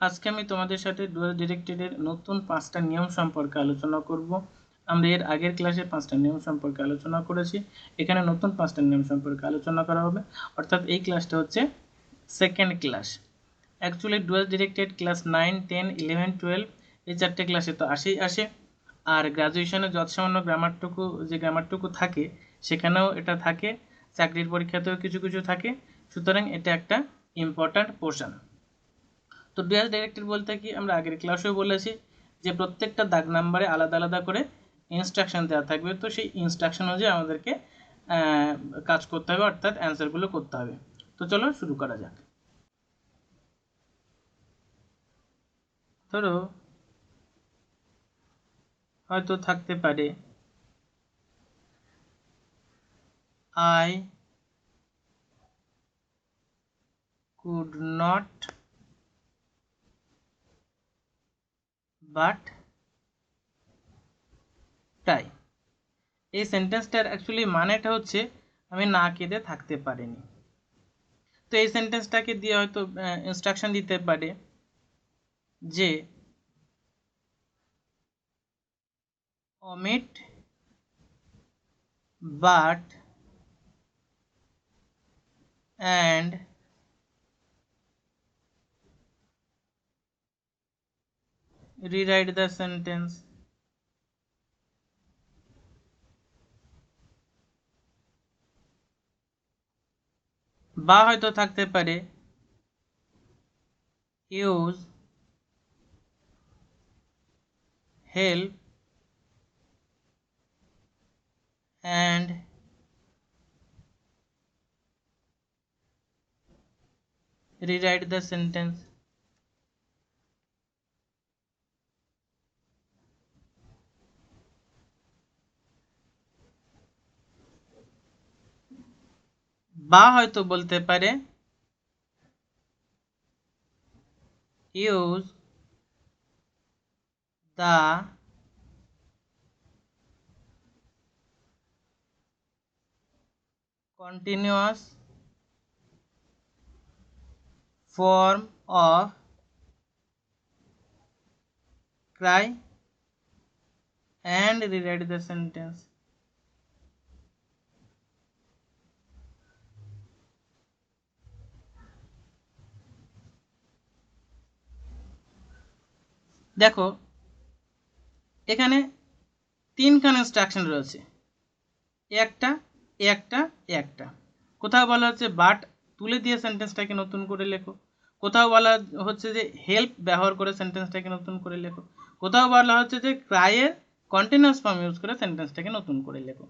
আজকে আমি তোমাদের সাথে ডুয়াল ডিরেক্টেডের নতুন 5টা নিয়ম সম্পর্কে আলোচনা করব। আমরা এর আগের ক্লাসে 5টা নিয়ম সম্পর্কে আলোচনা করেছি, এখানে নতুন 5টা নিয়ম সম্পর্কে আলোচনা করা হবে, অর্থাৎ এই ক্লাসটা হচ্ছে second class. Actually dual directed class 9, 10, 11, 12 এই 4টে ক্লাসে তো আসে, আর গ্র্যাজুয়েশনে যৎসামান্য গ্রামারটুকু থাকে সেখানেও এটা থাকে, চাকরির পরীক্ষাতেও কিছু কিছু থাকে, সুতরাং এটা একটা ইম্পর্ট্যান্ট পোর্শন। তো ডুয়াল ডিরেক্টেড বলতে কি, আমরা আগের ক্লাসেও বলেছি যে প্রত্যেকটা দাগ নাম্বারে আলাদা আলাদা করে ইনস্ট্রাকশন দেওয়া থাকবে, তো সেই ইনস্ট্রাকশন অনুযায়ী আমাদেরকে কাজ করতে হবে, অর্থাৎ অ্যান্সারগুলো করতে হবে। তো চলো শুরু করা যাক। ধরো হয়তো থাকতে পারে আই কুড নট বাট টাই। এই সেন্টেন্সটার অ্যাকচুয়ালি মানেটা হচ্ছে আমি না কেঁদে থাকতে পারিনি। তো এই সেন্টেন্সটাকে দিয়ে হয়তো ইনস্ট্রাকশন দিতে পারে যে omit but and rewrite the sentence। বা হয়তো থাকতে পারে use help and rewrite the sentence। বা হয়তো বলতে পারে use the continuous form of cry and rewrite the sentence। দেখো এখানে তিনখানা ইনস্ট্রাকশন রয়েছে, একটা একটা একটা। কোথাও বলা হচ্ছে বাট তুলে দিয়ে সেন্টেন্সটাকে নতুন করে লেখো, কোথাও বলা হচ্ছে যে হেল্প ব্যবহার করে সেন্টেন্সটাকে নতুন করে লেখো, কোথাও বলা হচ্ছে যে ক্রাইয়ের কন্টিনিউয়াস ফর্ম ইউজ করে সেন্টেন্সটাকে নতুন করে লেখো।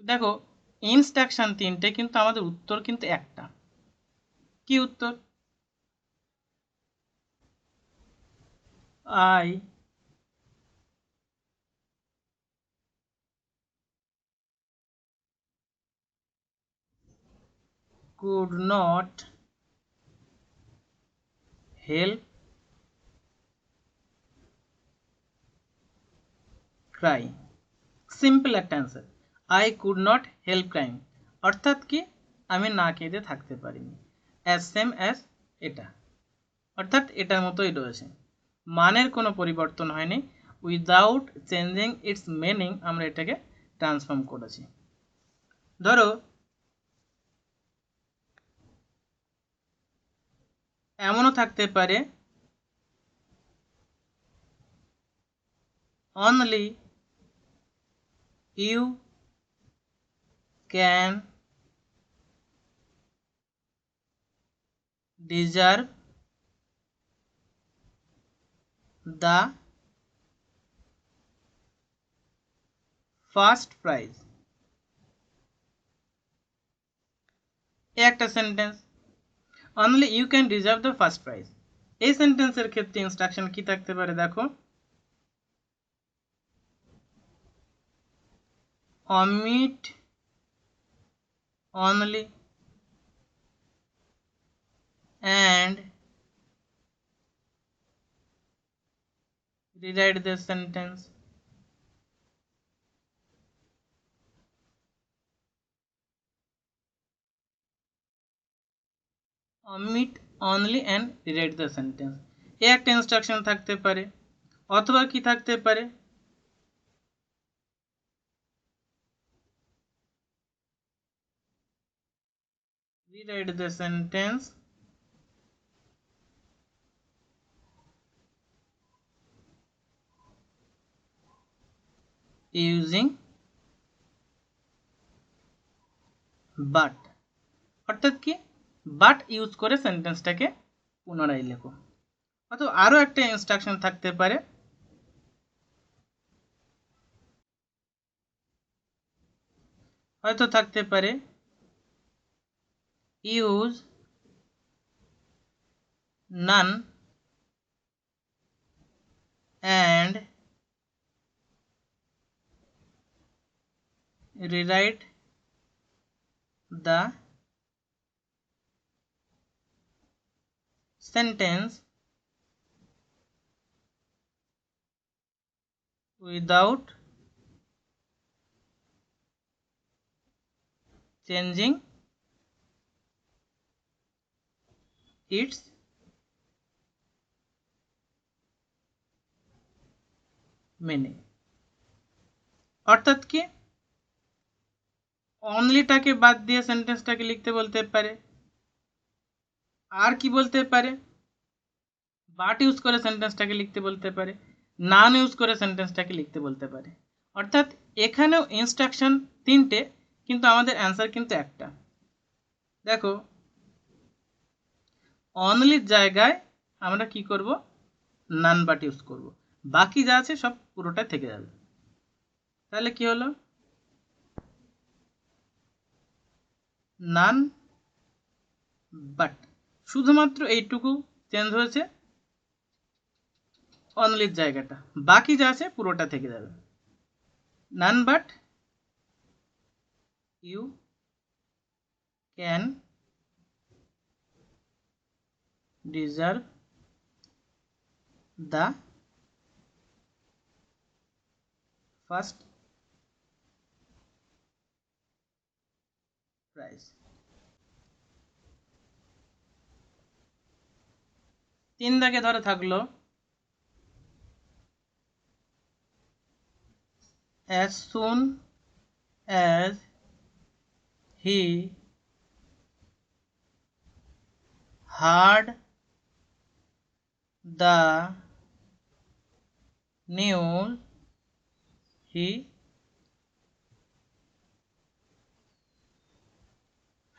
দেখো ইনস্ট্রাকশন তিনটে, কিন্তু আমাদের উত্তর কিন্তু একটা। কি উত্তর? I could not help cry. Simple একটা answer, I could not help crime, অর্থাৎ কি আমি না কেঁদে থাকতে পারিনি, অ্যাজ সেম অ্যাজ এটা, অর্থাৎ এটার মতোই রয়েছে, মানের কোনো পরিবর্তন হয়নি, উইদাউট চেঞ্জিং ইটস মিনিং আমরা এটাকে ট্রান্সফর্ম করেছি। ধরো এমনও থাকতে পারে only you can deserve the first prize. একটা sentence, only you can deserve the first prize. এই সেন্টেন্সের ক্ষেত্রে ইনস্ট্রাকশন কি থাকতে পারে? দেখো omit only and rewrite the sentence। omit only and rewrite the sentence, এ একটা ইনস্ট্রাকশন থাকতে পারে, অথবা কি থাকতে পারে, rewrite the sentence using but, অর্থাৎ কি বাট ইউজ করে সেন্টেন্সটাকে পুনরায় লেখো। অথবা আরও একটা ইনস্ট্রাকশন থাকতে পারে, হয়তো থাকতে পারে use none and rewrite the sentence without changing its meaning। অর্থাৎ কি অনলিটাকে বাদ দিয়ে সেন্টেন্সটাকে লিখতে বলতে পারে, আর কি বলতে পারে বাট ইউজ করে সেন্টেন্সটাকে লিখতে বলতে পারে, নান ইউজ করে সেন্টেন্সটাকে লিখতে বলতে পারে। অর্থাৎ এখানেও ইনস্ট্রাকশন তিনটে, কিন্তু আমাদের অ্যান্সার কিন্তু একটা। দেখো অনলির জায়গায় আমরা কি করব, নান বাট ইউজ করব, বাকি যা আছে সব পুরোটা থেকে যাবে। তাহলে কি হলো, নান বাট, শুধুমাত্র এইটুকু চেঞ্জ হয়েছে অনলির জায়গাটা, বাকি যা আছে পুরোটা থেকে যাবে। None but you can deserve the first prize. 3 দাগে ধরে থাকলো as soon as he heard the news he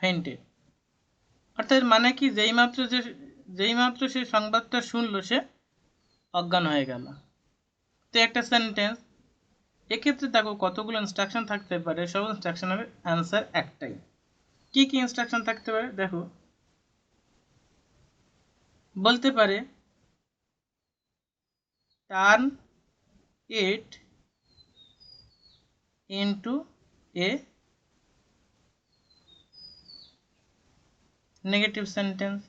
fainted। অর্থাৎ মানে কি যেই মাত্র সে সংবাদটা শুনলো সে অজ্ঞান হয়ে গেল। তো একটা সেন্টেন্স, এক্ষেত্রে দেখো কতগুলো ইনস্ট্রাকশন থাকতে পারে, সব ইনস্ট্রাকশনের অ্যান্সার একটাই। কি কি ইনস্ট্রাকশন থাকতে পারে দেখো, বলতে পারে turn it into a negative sentence,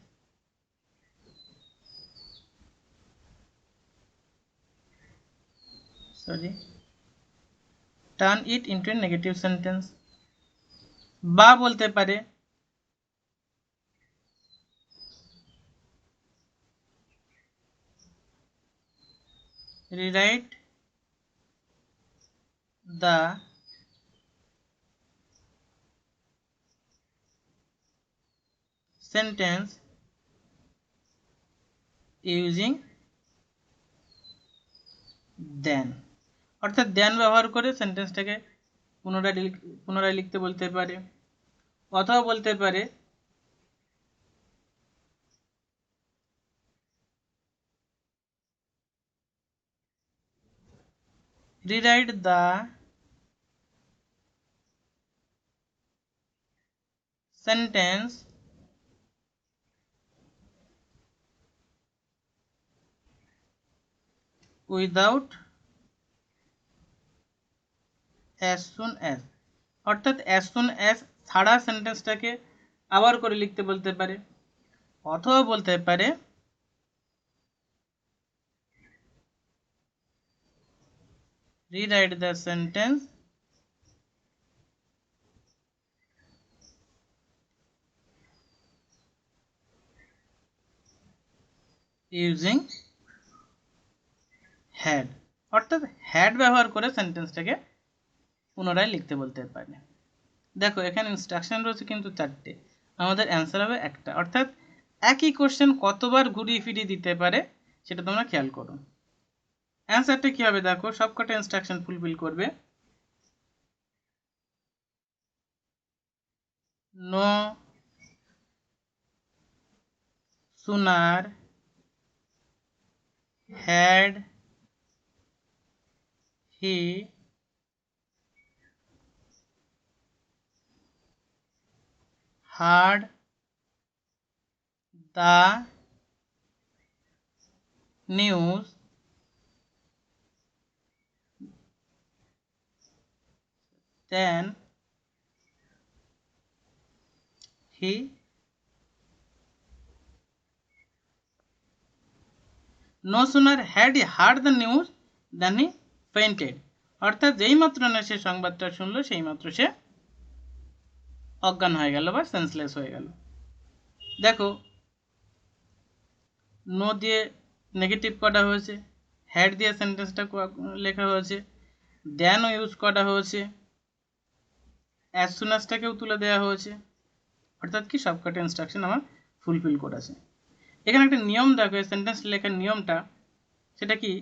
turn it into a negative sentence. বা বলতে পারে rewrite the sentence using then, অর্থাৎ দেন ব্যবহার করে সেন্টেন্সটাকে পুনরায় লিখতে বলতে পারে। অথবা বলতে পারে rewrite the sentence without as soon as, অর্থাৎ as soon as ছাড়া সেন্টেন্সটাকে আবার করে লিখতে বলতে পারে। অথবা বলতে পারে rewrite the sentence using had, অর্থাৎ হ্যাড ব্যবহার করে সেন্টেন্সটাকে পুনরায় লিখতে বলতে পারে। দেখো এখানে ইনস্ট্রাকশন রয়েছে কিন্তু 4টে, আমাদের অ্যান্সার হবে একটা, অর্থাৎ একই কোশ্চেন কতবার ঘুরিয়ে ফিরিয়ে দিতে পারে সেটা তোমরা খেয়াল করো। অ্যান্সারটা কী হবে দেখো, সবকটা ইনস্ট্রাকশন ফুলফিল করবে। No sooner had he heard the news then he no sooner had he heard the news than he fainted, অর্থাৎ যেই মাত্র না সে সংবাদটা শুনলো সেই মাত্র সে অজ্ঞান হয়ে গেল বা সেন্সলেস হয়ে গেল। দেখো নো দিয়ে নেগেটিভ করা হয়েছে, হ্যাড দিয়ে সেন্টেন্সটা লেখা হয়েছে, দ্যানও ইউজ করা হয়েছে, অ্যাজ সুন অ্যাজটাকেও তুলে দেওয়া হয়েছে, অর্থাৎ কি সবকটা ইনস্ট্রাকশন আমার ফুলফিল করেছে। এখানে একটা নিয়ম দেখো, এই সেন্টেন্স লেখার নিয়মটা, সেটা কি,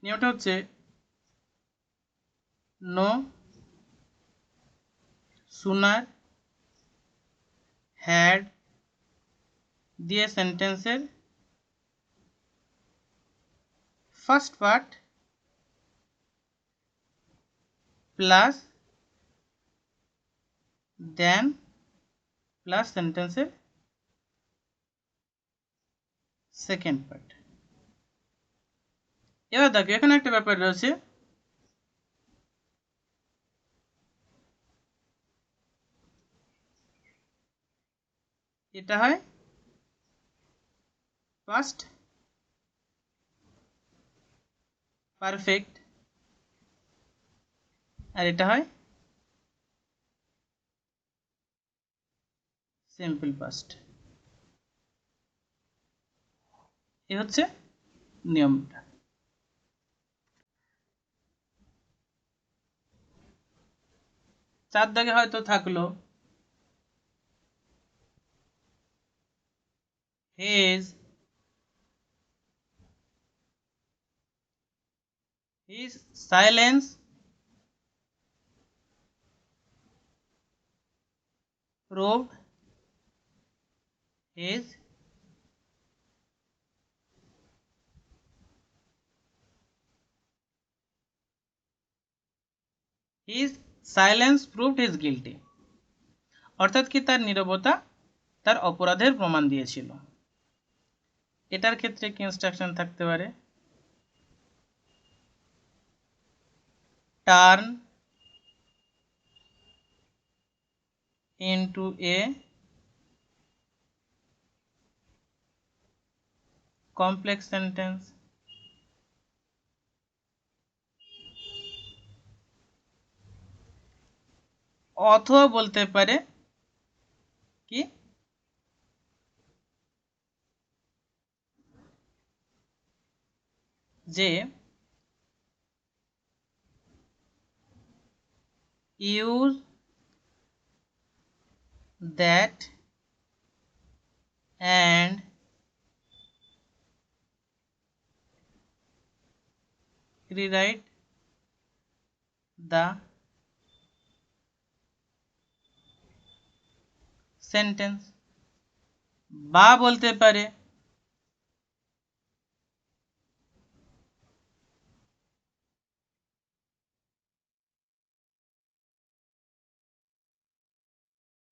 নিয়মটা হচ্ছে নো সুনার হ্যাড দিয়ে সেন্টেন্সের ফার্স্ট পার্ট প্লাস দেন প্লাস সেন্টেন্সের সেকেন্ড পার্ট। এবার দেখো এখানে একটা ব্যাপার রয়েছে, এটা হয় পাস্ট পারফেক্ট আর এটা হয় সিম্পল পাস্ট। এই হচ্ছে নিয়মটা। 4 দাগে হয়তো থাকলো his silence proved his silence proved his guilty, অর্থাৎ কি তার নীরবতা তার অপরাধের প্রমাণ দিয়েছিল। এটার ক্ষেত্রে কি ইনস্ট্রাকশন থাকতে পারে, turn into a complex sentence, অথবা বলতে পারে কি যে use that and rewrite the sentence, বা বলতে পারে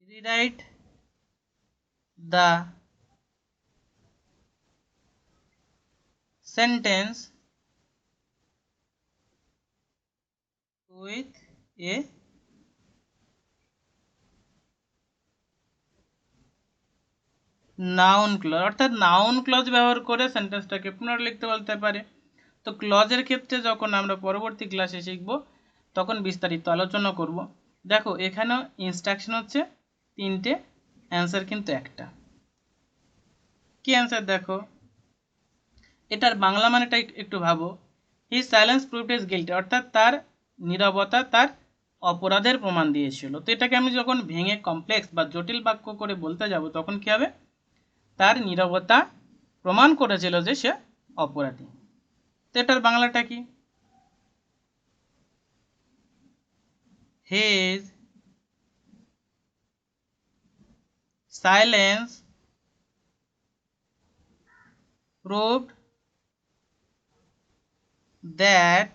rewrite the sentence with a noun clause, অর্থাৎ নাউন ক্লজ ব্যবহার করে সেন্টেন্সটাকে পুনর্লিখতে বলতে পারে। তো ক্লজের ক্ষেত্রে যখন আমরা পরবর্তী ক্লাসে শিখব তখন বিস্তারিত আলোচনা করব। দেখো এখানেও ইনস্ট্রাকশন হচ্ছে 3টে, অ্যান্সার কিন্তু একটা। কি অ্যান্সার দেখো, এটার বাংলা মানেটা একটু ভাবো। হি সাইলেন্স প্রুভড ইজ গিল্টি, অর্থাৎ তার নীরবতা তার অপরাধের প্রমাণ দিয়েছিল। তো এটাকে আমি যখন ভেঙে কমপ্লেক্স বা জটিল বাক্য করে বলতে যাব তখন কি হবে, তার নীরবতা প্রমাণ করেছিল যে সে অপরাধী। তো এটার বাংলাটা কি, his silence proved that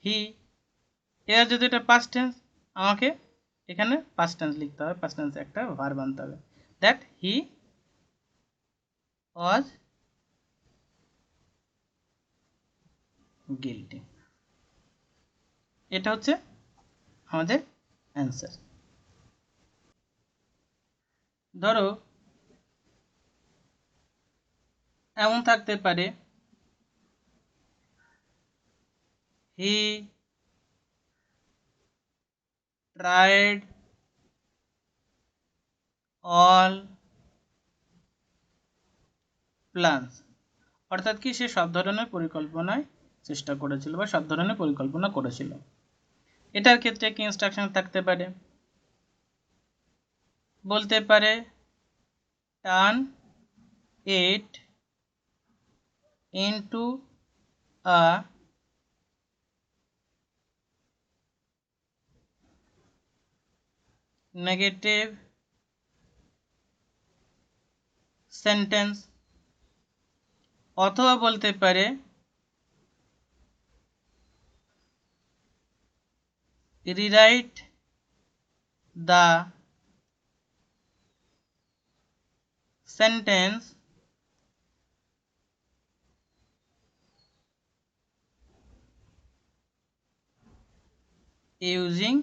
he, এর যদি এটা পাস্ট টেন্স, আমাকে এখানে পাস্ট টেন্স লিখতে হবে, পাস্ট টেন্সে একটা ভার্ব আনতে হবে, দ্যাট হি ওয়াজ গিল্টি। এটা হচ্ছে আমাদের অ্যান্সার। ধরো এমন থাকতে পারে, হি ট্রাইড অল প্ল্যানস, অর্থাৎ কি সে সব ধরনের পরিকল্পনায় চেষ্টা করেছিল বা সব ধরনের পরিকল্পনা করেছিল। এটার ক্ষেত্রে কি ইনস্ট্রাকশন থাকতে পারে, বলতে পারে turn it into a negative sentence, অথবা বলতে পারে rewrite the sentence using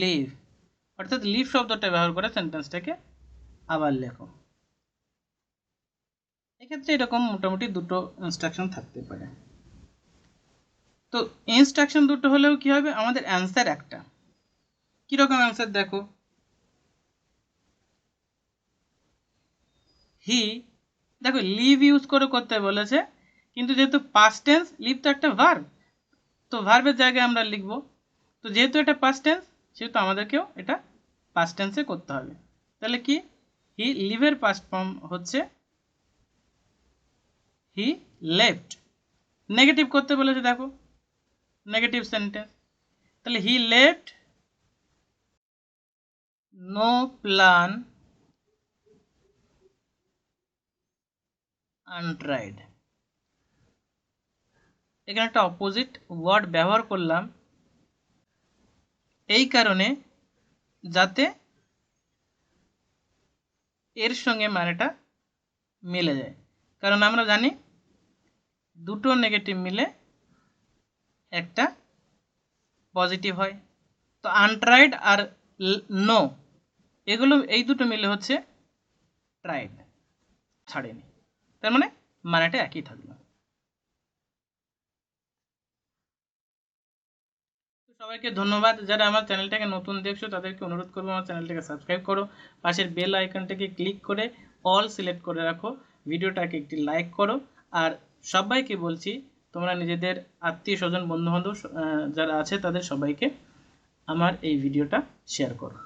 leave, অর্থাৎ লিভ শব্দটা ব্যবহার করে সেন্টেন্সটাকে আবার লেখো। এক্ষেত্রে এরকম মোটামুটি দুটো ইনস্ট্রাকশন থাকতে পারে। তো ইনস্ট্রাকশন দুটো হলেও কি হবে, আমাদের অ্যান্সার একটা। কিরকম অ্যান্সার দেখো, হি, দেখো লিভ ইউজ করে করতে বলেছে, কিন্তু যেহেতু পাস্ট টেন্স, লিভ তো একটা ভার্ব, তো ভার্বের জায়গায় আমরা লিখব। তো যেহেতু এটা পাস্ট টেন্স, সেহেতু আমাদেরকেও এটা পাস্ট টেন্সে করতে হবে। তাহলে কি, হি লিভের পাস্ট ফর্ম হচ্ছে হি লেফট। নেগেটিভ করতে বলেছে, দেখো নেগেটিভ সেন্টেন্স, তাহলে he left no plan untried. এখানে একটা অপোজিট ওয়ার্ড ব্যবহার করলাম এই কারণে যাতে এর সঙ্গে মানেটা মিলে যায়, কারণ আমরা জানি দুটো নেগেটিভ মিলে একটা পজিটিভ হয়। তো আনট্রাইড আর নো, এগুলো এই দুটো মিলে হচ্ছে ট্রাইড, ছাড়েনি, তার মানে মানেটা একই থাকলো। সবাইকে ধন্যবাদ। যারা আমার চ্যানেলটাকে নতুন দেখছো তাদেরকে অনুরোধ করবো আমার চ্যানেলটাকে সাবস্ক্রাইব করো, পাশের বেল আইকনটাকে ক্লিক করে অল সিলেক্ট করে রাখো, ভিডিওটাকে একটি লাইক করো, আর সবাইকে বলছি তোমরা নিজেদের আত্মীয় স্বজন বন্ধুবান্ধব যারা আছে তাদের সবাইকে আমার এই ভিডিওটা শেয়ার করো।